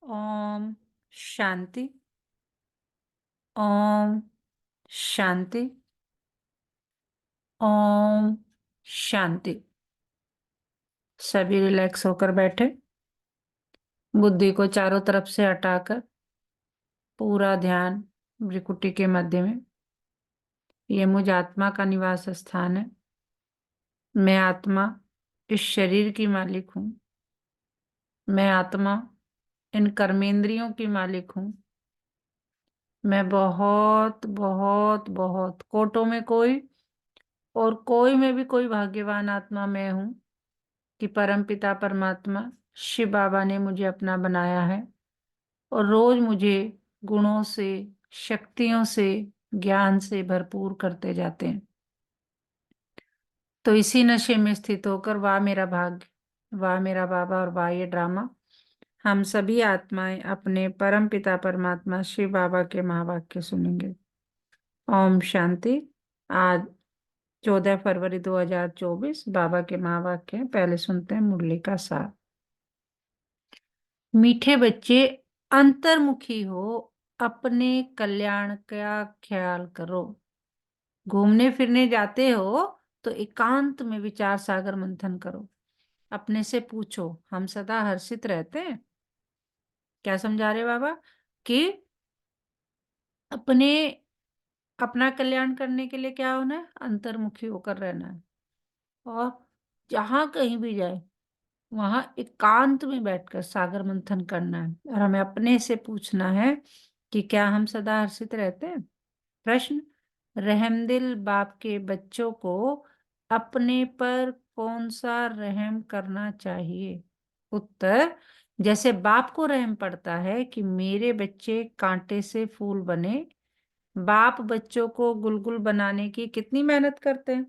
ओम शांति। ओम शांति। ओम शांति। सभी रिलैक्स होकर बैठे, बुद्धि को चारों तरफ से हटाकर पूरा ध्यान भ्रिकुटी के मध्य में। ये मुझ आत्मा का निवास स्थान है। मैं आत्मा इस शरीर की मालिक हूँ। मैं आत्मा इन कर्मेंद्रियों की मालिक हूँ। मैं बहुत बहुत बहुत कोटों में कोई और कोई में भी कोई भाग्यवान आत्मा मैं हूँ कि परमपिता परमात्मा शिव बाबा ने मुझे अपना बनाया है और रोज मुझे गुणों से, शक्तियों से, ज्ञान से भरपूर करते जाते हैं। तो इसी नशे में स्थित होकर वाह मेरा भाग्य, वाह मेरा बाबा और वाह ये ड्रामा, हम सभी आत्माएं अपने परम पिता परमात्मा शिव बाबा के महावाक्य सुनेंगे। ओम शांति। आज 14 फरवरी 2024 बाबा के महावाक्य हैं। पहले सुनते हैं मुरली का सार। मीठे बच्चे, अंतर्मुखी हो, अपने कल्याण का ख्याल करो। घूमने फिरने जाते हो तो एकांत में विचार सागर मंथन करो। अपने से पूछो, हम सदा हर्षित रहते हैं? क्या समझा रहे बाबा? कि अपने अपना कल्याण करने के लिए क्या होना है? अंतर्मुखी होकर रहना है। और जहां कहीं भी जाए वहां एकांत में बैठकर सागर मंथन करना है और हमें अपने से पूछना है कि क्या हम सदा हर्षित रहते हैं। प्रश्न, रहमदिल बाप के बच्चों को अपने पर कौन सा रहम करना चाहिए? उत्तर, जैसे बाप को रहम पड़ता है कि मेरे बच्चे कांटे से फूल बने। बाप बच्चों को गुलगुल बनाने की कितनी मेहनत करते हैं,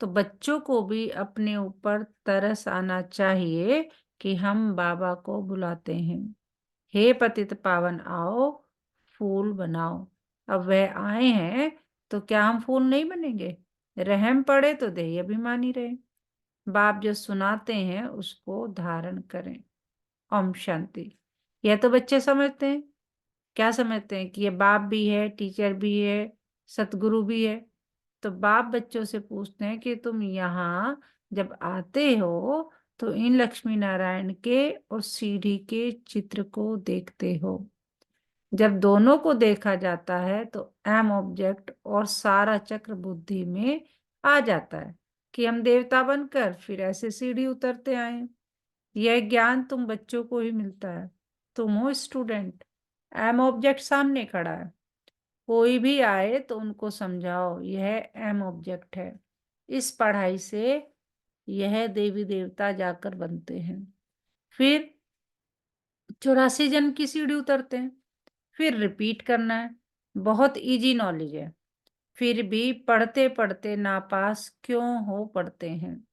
तो बच्चों को भी अपने ऊपर तरस आना चाहिए कि हम बाबा को बुलाते हैं, हे पतित पावन आओ फूल बनाओ। अब वह आए हैं तो क्या हम फूल नहीं बनेंगे? रहम पड़े तो देह अभिमानी रहे। बाप जो सुनाते हैं उसको धारण करें। ओम शांति। यह तो बच्चे समझते हैं। क्या समझते हैं? कि ये बाप भी है, टीचर भी है, सतगुरु भी है। तो बाप बच्चों से पूछते हैं कि तुम यहाँ जब आते हो तो इन लक्ष्मी नारायण के और सीढ़ी के चित्र को देखते हो। जब दोनों को देखा जाता है तो एम ऑब्जेक्ट और सारा चक्र बुद्धि में आ जाता है कि हम देवता बनकर फिर ऐसे सीढ़ी उतरते आए। यह ज्ञान तुम बच्चों को ही मिलता है। तुम हो स्टूडेंट, एम ऑब्जेक्ट सामने खड़ा है। कोई भी आए तो उनको समझाओ यह एम ऑब्जेक्ट है। इस पढ़ाई से यह देवी देवता जाकर बनते हैं। फिर 84 जन्म की सीढ़ी उतरते हैं। फिर रिपीट करना है। बहुत इजी नॉलेज है। फिर भी पढ़ते पढ़ते नापास क्यों हो पढ़ते हैं?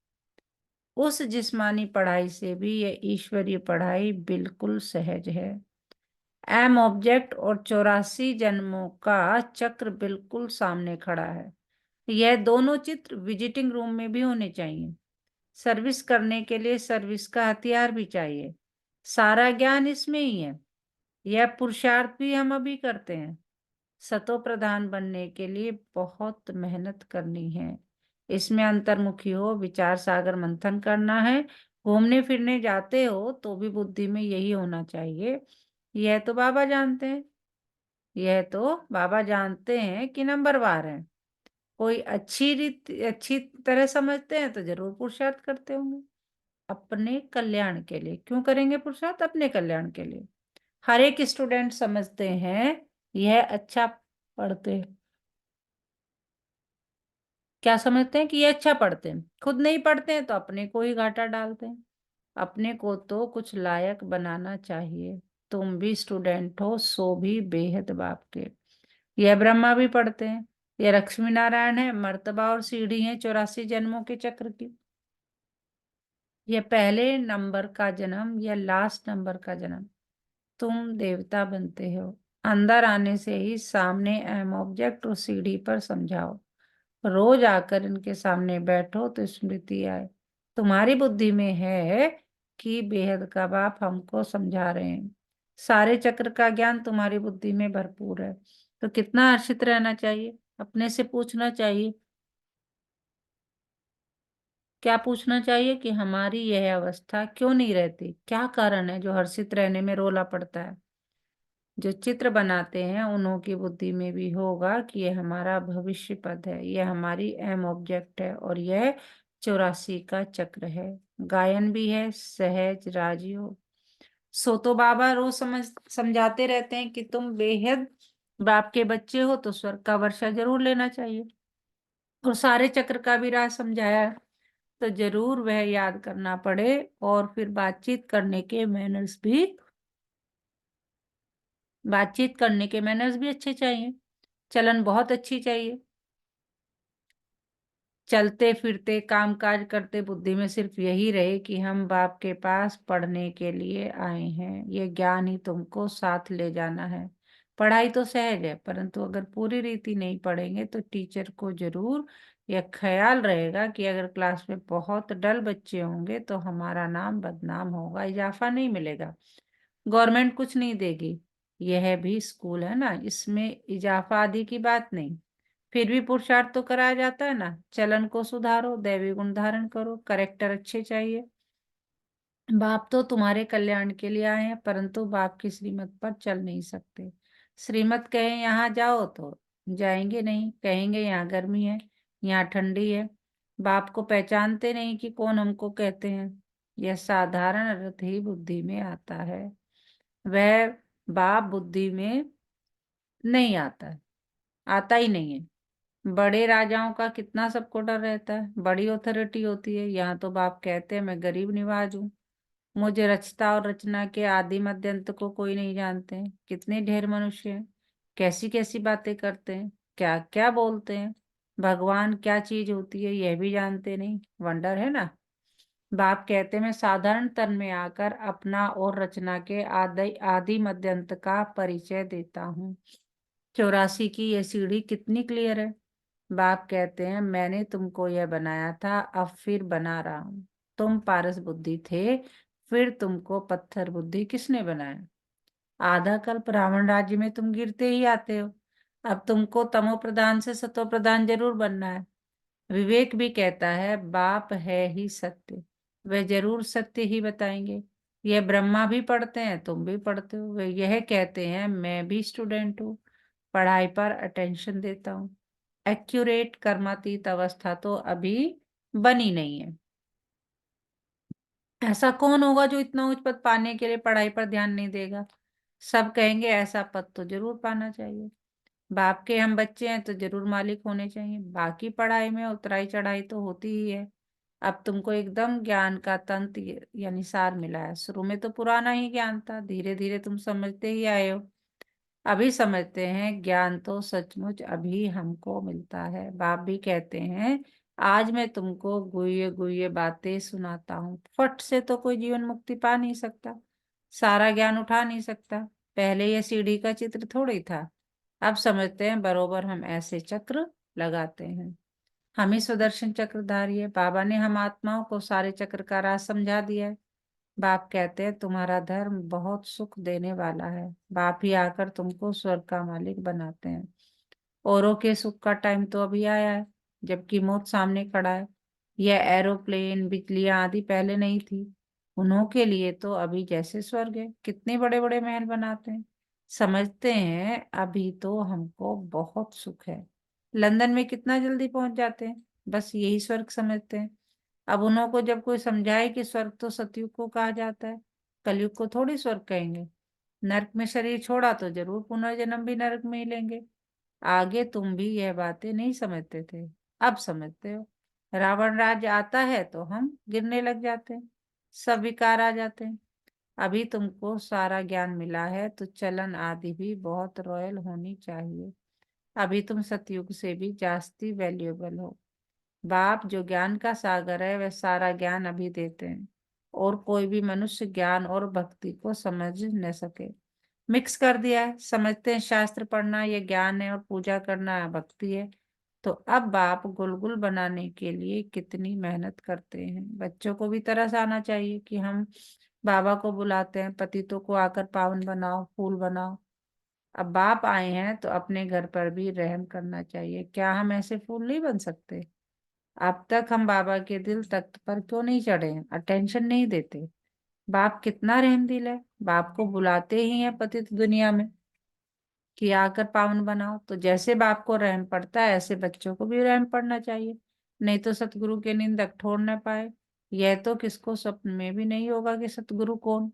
उस जिस्मानी पढ़ाई से भी यह ईश्वरीय पढ़ाई बिल्कुल सहज है। एम ऑब्जेक्ट और 84 जन्मों का चक्र बिल्कुल सामने खड़ा है। यह दोनों चित्र विजिटिंग रूम में भी होने चाहिए। सर्विस करने के लिए सर्विस का हथियार भी चाहिए। सारा ज्ञान इसमें ही है। यह पुरुषार्थ भी हम अभी करते हैं। सतो प्रधान बनने के लिए बहुत मेहनत करनी है। इसमें अंतर्मुखी हो, विचार सागर मंथन करना है। घूमने फिरने जाते हो तो भी बुद्धि में यही होना चाहिए। यह तो बाबा जानते हैं। यह तो बाबा जानते हैं कि नंबरवार है। कोई अच्छी तरह समझते हैं तो जरूर पुरुषार्थ करते होंगे। अपने कल्याण के लिए क्यों करेंगे पुरुषार्थ? अपने कल्याण के लिए। हर एक स्टूडेंट समझते हैं यह अच्छा पढ़ते हैं। क्या समझते हैं? कि ये अच्छा पढ़ते हैं। खुद नहीं पढ़ते हैं तो अपने को ही घाटा डालते हैं। अपने को तो कुछ लायक बनाना चाहिए। तुम भी स्टूडेंट हो, सो भी बेहद बाप के। यह ब्रह्मा भी पढ़ते हैं। यह लक्ष्मी नारायण है, मर्तबा और सीढ़ी है 84 जन्मों के चक्र की। यह पहले नंबर का जन्म या लास्ट नंबर का जन्म। तुम देवता बनते हो। अंदर आने से ही सामने एम ऑब्जेक्ट और सीढ़ी पर समझाओ। रोज आकर इनके सामने बैठो तो स्मृति आए। तुम्हारी बुद्धि में है कि बेहद का बाप हमको समझा रहे हैं। सारे चक्र का ज्ञान तुम्हारी बुद्धि में भरपूर है। तो कितना हर्षित रहना चाहिए, अपने से पूछना चाहिए। क्या पूछना चाहिए कि हमारी यह अवस्था क्यों नहीं रहती, क्या कारण है जो हर्षित रहने में रोला पड़ता है। जो चित्र बनाते हैं उन्हों की बुद्धि में भी होगा कि यह हमारा भविष्य पद है, यह हमारी एम ऑब्जेक्ट है और यह 84 का चक्र है। गायन भी है, सहज राजयोग। सो तो बाबा रोज समझाते रहते हैं कि तुम बेहद बाप के बच्चे हो, तो स्वर्ग का वर्षा जरूर लेना चाहिए। और सारे चक्र का भी राज समझाया है, तो जरूर वह याद करना पड़े। और फिर बातचीत करने के मैनर्स भी अच्छे चाहिए। चलन बहुत अच्छी चाहिए। चलते फिरते काम काज करते बुद्धि में सिर्फ यही रहे कि हम बाप के पास पढ़ने के लिए आए हैं, ये ज्ञान ही तुमको साथ ले जाना है। पढ़ाई तो सहज है, परंतु अगर पूरी रीति नहीं पढ़ेंगे तो टीचर को जरूर यह ख्याल रहेगा कि अगर क्लास में बहुत डल बच्चे होंगे तो हमारा नाम बदनाम होगा, इजाफा नहीं मिलेगा, गवर्नमेंट कुछ नहीं देगी। यह भी स्कूल है ना, इसमें इजाफा आदि की बात नहीं। फिर भी पुरुषार्थ तो कराया जाता है ना। चलन को सुधारो, दैवी गुण धारण करो, करेक्टर अच्छे चाहिए। बाप तो तुम्हारे कल्याण के लिए आए हैं, परंतु बाप की श्रीमत पर चल नहीं सकते। श्रीमत कहें यहाँ जाओ तो जाएंगे नहीं, कहेंगे यहाँ गर्मी है, यहाँ ठंडी है। बाप को पहचानते नहीं कि कौन हमको कहते हैं। यह साधारण अर्थ ही बुद्धि में आता है, वह बाप बुद्धि में नहीं आता है, आता ही नहीं है। बड़े राजाओं का कितना सबको डर रहता है, बड़ी अथॉरिटी होती है। यहाँ तो बाप कहते हैं मैं गरीब निवाज हूँ, मुझे रचता और रचना के आदि मध्य अंत को कोई नहीं जानते हैं। कितने ढेर मनुष्य हैं, कैसी कैसी बातें करते हैं, क्या क्या बोलते हैं। भगवान क्या चीज होती है यह भी जानते नहीं, वंडर है ना। बाप कहते मैं साधारण तन में आकर अपना और रचना के आदि आदि मध्य अंत का परिचय देता हूँ। 84 की ये सीढ़ी कितनी क्लियर है। बाप कहते हैं मैंने तुमको यह बनाया था, अब फिर बना रहा हूं। तुम पारस बुद्धि थे, फिर तुमको पत्थर बुद्धि किसने बनाया। आधा कल्प रावण राज्य में तुम गिरते ही आते हो, अब तुमको तमो प्रधान से सतो प्रधान जरूर बनना है। विवेक भी कहता है बाप है ही सत्य, वे जरूर सत्य ही बताएंगे। यह ब्रह्मा भी पढ़ते हैं, तुम भी पढ़ते हो, वे यह कहते हैं मैं भी स्टूडेंट हूँ, पढ़ाई पर अटेंशन देता हूँ। एक्यूरेट कर्मातीत अवस्था तो अभी बनी नहीं है। ऐसा कौन होगा जो इतना उच्च पद पाने के लिए पढ़ाई पर ध्यान नहीं देगा। सब कहेंगे ऐसा पद तो जरूर पाना चाहिए। बाप के हम बच्चे हैं तो जरूर मालिक होने चाहिए। बाकी पढ़ाई में उतराई चढ़ाई तो होती ही है। अब तुमको एकदम ज्ञान का तंत्र यानी सार मिला है। शुरू में तो पुराना ही ज्ञान था, धीरे धीरे तुम समझते ही आए हो। अभी समझते हैं ज्ञान तो सचमुच अभी हमको मिलता है। बाप भी कहते हैं आज मैं तुमको गुह्य गुह्य बातें सुनाता हूँ। फट से तो कोई जीवन मुक्ति पा नहीं सकता, सारा ज्ञान उठा नहीं सकता। पहले ये सीढ़ी का चित्र थोड़ी था, अब समझते हैं बरोबर हम ऐसे चक्र लगाते हैं। हम ही सुदर्शन चक्रधारी है। बाबा ने हम आत्माओं को सारे चक्र का राज समझा दिया है। बाप कहते हैं तुम्हारा धर्म बहुत सुख देने वाला है। बाप ही आकर तुमको स्वर्ग का मालिक बनाते हैं। औरों के सुख का टाइम तो अभी आया है, जबकि मौत सामने खड़ा है। यह एरोप्लेन बिजलियां आदि पहले नहीं थी, उन्हों के लिए तो अभी जैसे स्वर्ग है। कितने बड़े बड़े महल बनाते हैं, समझते हैं अभी तो हमको बहुत सुख है। लंदन में कितना जल्दी पहुंच जाते हैं, बस यही स्वर्ग समझते हैं। अब उन्हों को जब कोई समझाए कि स्वर्ग तो सतयुग को कहा जाता है, कलयुग को थोड़ी स्वर्ग कहेंगे। नरक में शरीर छोड़ा तो जरूर पुनर्जन्म भी नरक में ही लेंगे। आगे तुम भी यह बातें नहीं समझते थे, अब समझते हो। रावण राज्य आता है तो हम गिरने लग जाते हैं, सब विकार आ जाते हैं। अभी तुमको सारा ज्ञान मिला है तो चलन आदि भी बहुत रॉयल होनी चाहिए। अभी तुम सतयुग से भी जास्ती वैल्यूएबल हो। बाप जो ज्ञान का सागर है वह सारा ज्ञान अभी देते हैं, और कोई भी मनुष्य ज्ञान और भक्ति को समझ न सके। मिक्स कर दिया है, समझते हैं शास्त्र पढ़ना ये ज्ञान है और पूजा करना भक्ति है। तो अब बाप गुलगुल बनाने के लिए कितनी मेहनत करते हैं। बच्चों को भी तरस आना चाहिए कि हम बाबा को बुलाते हैं, पतितों को आकर पावन बनाओ, फूल बनाओ। अब बाप आए हैं तो अपने घर पर भी रहम करना चाहिए। क्या हम ऐसे फूल नहीं बन सकते? अब तक हम बाबा के दिल तख्त पर क्यों नहीं चढ़े हैं, अटेंशन नहीं देते? बाप कितना रहमदिल है, बाप को बुलाते ही है पतित दुनिया में कि आकर पावन बनाओ। तो जैसे बाप को रहम पड़ता है ऐसे बच्चों को भी रहम पड़ना चाहिए, नहीं तो सतगुरु के निंदक ठोर न पाए। यह तो किसको स्वप्न में भी नहीं होगा कि सतगुरु कौन।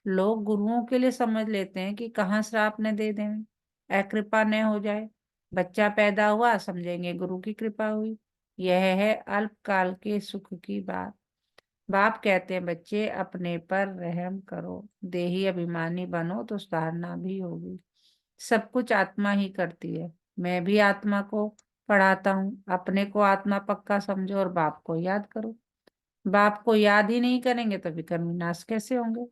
लोग गुरुओं के लिए समझ लेते हैं कि कहाँ श्राप न दे दें, अकृपा न हो जाए। बच्चा पैदा हुआ समझेंगे गुरु की कृपा हुई। यह है अल्पकाल के सुख की बात। बाप कहते हैं बच्चे अपने पर रहम करो, देही अभिमानी बनो तो सुधारना भी होगी। सब कुछ आत्मा ही करती है। मैं भी आत्मा को पढ़ाता हूँ, अपने को आत्मा पक्का समझो और बाप को याद करो। बाप को याद ही नहीं करेंगे तो विकर्म विनाश कैसे होंगे।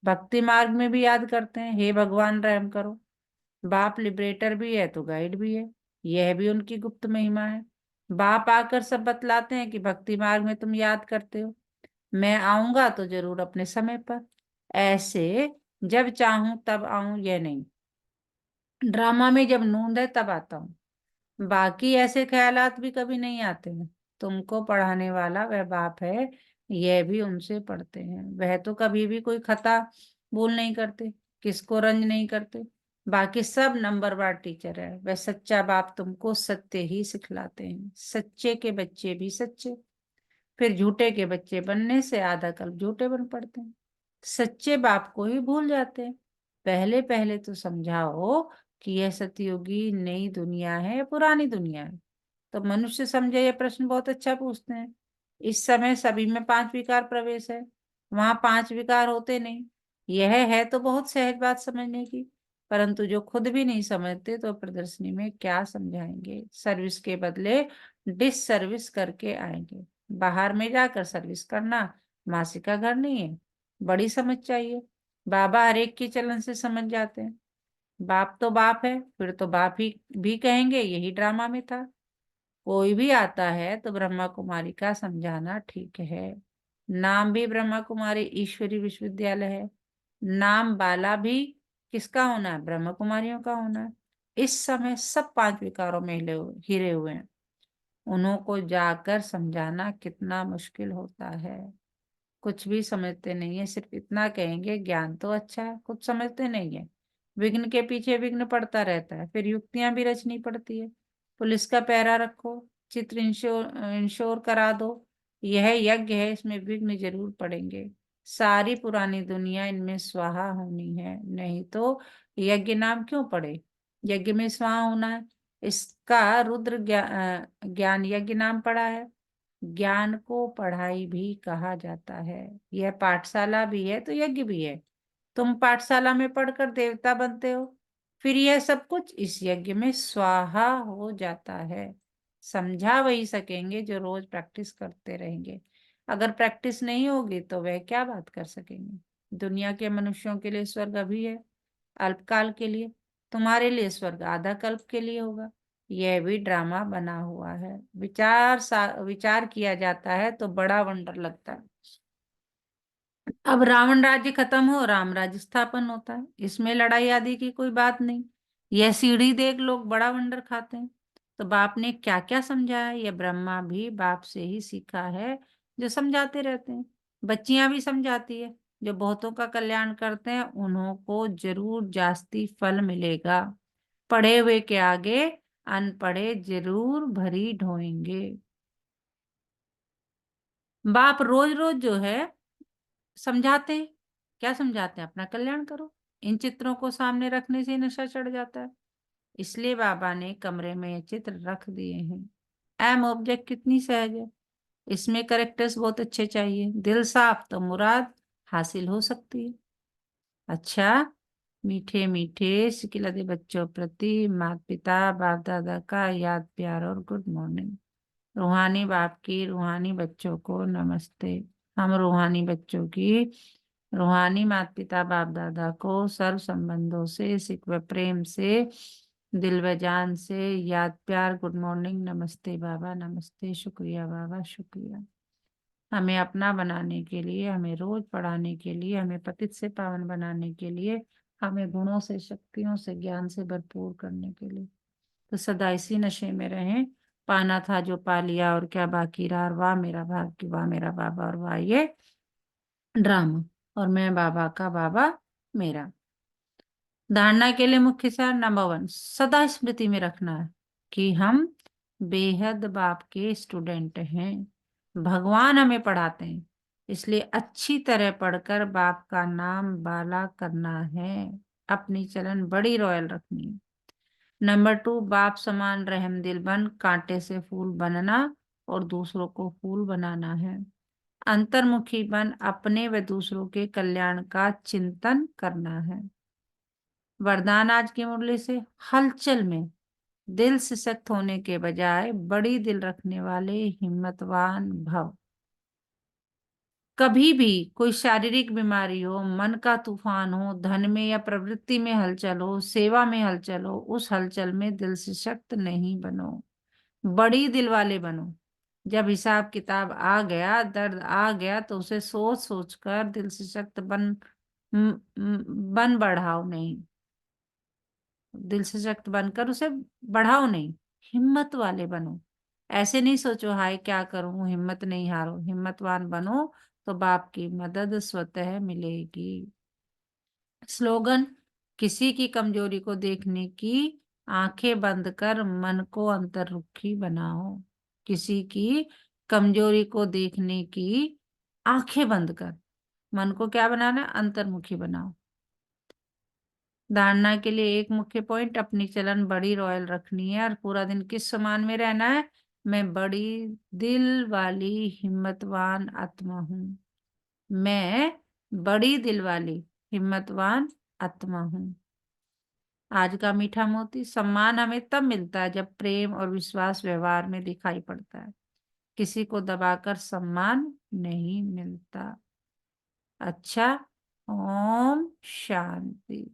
भक्ति मार्ग में भी याद करते हैं, हे भगवान रहम करो। बाप लिबरेटर भी है तो गाइड भी है, यह भी उनकी गुप्त महिमा है। बाप आकर सब बतलाते हैं कि भक्ति मार्ग में तुम याद करते हो, मैं आऊंगा तो जरूर अपने समय पर, ऐसे जब चाहूं तब आऊं यह नहीं। ड्रामा में जब नूंद है तब आता हूँ, बाकी ऐसे ख्यालात भी कभी नहीं आते हैं। तुमको पढ़ाने वाला वह बाप है, यह भी उनसे पढ़ते हैं। वह तो कभी भी कोई खता भूल नहीं करते, किसको रंज नहीं करते। बाकी सब नंबरवार टीचर है। वह सच्चा बाप तुमको सत्य ही सिखलाते हैं। सच्चे के बच्चे भी सच्चे, फिर झूठे के बच्चे बनने से आधा कल्प झूठे बन पड़ते हैं। सच्चे बाप को ही भूल जाते हैं। पहले पहले तो समझाओ कि यह सतयुगी नई दुनिया है या पुरानी दुनिया है। तो मनुष्य समझे, यह प्रश्न बहुत अच्छा पूछते हैं। इस समय सभी में पांच विकार प्रवेश है, वहां पांच विकार होते नहीं। यह है तो बहुत सहज बात समझने की, परंतु जो खुद भी नहीं समझते तो प्रदर्शनी में क्या समझाएंगे। सर्विस के बदले डिस सर्विस करके आएंगे। बाहर में जाकर सर्विस करना मासी का घर नहीं है, बड़ी समझ चाहिए। बाबा हर एक की चलन से समझ जाते हैं। बाप तो बाप है, फिर तो बाप ही भी कहेंगे, यही ड्रामा में था। कोई भी आता है तो ब्रह्मा कुमारी का समझाना ठीक है। नाम भी ब्रह्मा कुमारी ईश्वरी विश्वविद्यालय है। नाम वाला भी किसका होना है, ब्रह्मा कुमारियों का होना है। इस समय सब पांच विकारों में हिरे हुए हैं। उन्हों को जाकर समझाना कितना मुश्किल होता है। कुछ भी समझते नहीं है, सिर्फ इतना कहेंगे ज्ञान तो अच्छा है, कुछ समझते नहीं है। विघ्न के पीछे विघ्न पड़ता रहता है, फिर युक्तियां भी रचनी पड़ती है। पुलिस का पहरा रखो, चित्र इंश्योर करा दो, यह यज्ञ है, इसमें विघ्न जरूर पड़ेंगे। सारी पुरानी दुनिया इनमें स्वाहा होनी है, नहीं तो यज्ञ नाम क्यों पड़े। यज्ञ में स्वाहा होना है, इसका रुद्र ज्ञान यज्ञ नाम पड़ा है। ज्ञान को पढ़ाई भी कहा जाता है। यह पाठशाला भी है तो यज्ञ भी है। तुम पाठशाला में पढ़कर देवता बनते हो, फिर यह सब कुछ इस यज्ञ में स्वाहा हो जाता है। समझा वही सकेंगे जो रोज प्रैक्टिस करते रहेंगे। अगर प्रैक्टिस नहीं होगी तो वह क्या बात कर सकेंगे। दुनिया के मनुष्यों के लिए स्वर्ग अभी है, अल्पकाल के लिए। तुम्हारे लिए स्वर्ग आधा कल्प के लिए होगा। यह भी ड्रामा बना हुआ है। विचार किया जाता है तो बड़ा वंडर लगता है। अब रावण राज्य खत्म हो, राम राज्य स्थापन होता है, इसमें लड़ाई आदि की कोई बात नहीं। यह सीढ़ी देख लोग बड़ा वंडर खाते हैं। तो बाप ने क्या क्या समझाया, यह ब्रह्मा भी बाप से ही सीखा है, जो समझाते रहते हैं। बच्चियां भी समझाती है, जो बहुतों का कल्याण करते हैं उन्हों को जरूर जास्ती फल मिलेगा। पढ़े हुए के आगे अनपढ़े जरूर भरी ढोएंगे। बाप रोज रोज जो है समझाते हैं। क्या समझाते हैं, अपना कल्याण करो। इन चित्रों को सामने रखने से ही नशा चढ़ जाता है, इसलिए बाबा ने कमरे में ये चित्र रख दिए हैं। एम ऑब्जेक्ट कितनी सहज है, इसमें करेक्टर्स बहुत अच्छे चाहिए। दिल साफ तो मुराद हासिल हो सकती है। अच्छा, मीठे मीठे सिकिलते बच्चों प्रति माता पिता बाप दादा का याद प्यार और गुड मॉर्निंग। रूहानी बाप की रूहानी बच्चों को नमस्ते। हम रूहानी बच्चों की रूहानी माता पिता बाप दादा को सर्व संबंधों से सिक प्रेम से दिल व जान से याद प्यार गुड मॉर्निंग नमस्ते बाबा नमस्ते, शुक्रिया बाबा शुक्रिया। हमें अपना बनाने के लिए, हमें रोज पढ़ाने के लिए, हमें पतित से पावन बनाने के लिए, हमें गुणों से, शक्तियों से, ज्ञान से भरपूर करने के लिए। तो सदा इसी नशे में रहें। पाना था जो पा लिया और क्या बाकी रहा, और वाह मेरा भाग्य, वाह मेरा बाबा, और वाह ये ड्रामा, और मैं बाबा का बाबा मेरा। धारणा के लिए मुख्य सार नंबर 1, सदा स्मृति में रखना है कि हम बेहद बाप के स्टूडेंट हैं। भगवान हमें पढ़ाते हैं, इसलिए अच्छी तरह पढ़कर बाप का नाम बाला करना है। अपनी चलन बड़ी रॉयल रखनी है। नंबर 2, बाप समान रहमदिल बन कांटे से फूल बनना और दूसरों को फूल बनाना है। अंतर्मुखी बन अपने व दूसरों के कल्याण का चिंतन करना है। वरदान आज की मुरली से, हलचल में दिल सशक्त होने के बजाय बड़ी दिल रखने वाले हिम्मतवान भव। कभी भी कोई शारीरिक बीमारी हो, मन का तूफान हो, धन में या प्रवृत्ति में हलचल हो, सेवा में हलचल हो, उस हलचल में दिल सशक्त नहीं बनो, बड़ी दिल वाले बनो। जब हिसाब किताब आ गया, दर्द आ गया, तो उसे सोच सोच कर दिल सशक्त बन बढ़ाओ नहीं, दिल से सशक्त बनकर उसे बढ़ाओ नहीं, हिम्मत वाले बनो। ऐसे नहीं सोचो हाय क्या करूं, हिम्मत नहीं हारो, हिम्मतवान बनो तो बाप की मदद स्वतः मिलेगी। स्लोगन, किसी की कमजोरी को देखने की आंखें बंद कर मन को अंतर्मुखी बनाओ। किसी की कमजोरी को देखने की आंखें बंद कर मन को क्या बनाना है, अंतर्मुखी बनाओ। धारणा के लिए एक मुख्य पॉइंट, अपनी चलन बड़ी रॉयल रखनी है और पूरा दिन किस समान में रहना है, मैं बड़ी दिल वाली हिम्मतवान आत्मा हूँ। मैं बड़ी दिल वाली हिम्मतवान आत्मा हूँ। आज का मीठा मोती, सम्मान हमें तब मिलता है जब प्रेम और विश्वास व्यवहार में दिखाई पड़ता है। किसी को दबाकर सम्मान नहीं मिलता। अच्छा, ओम शांति।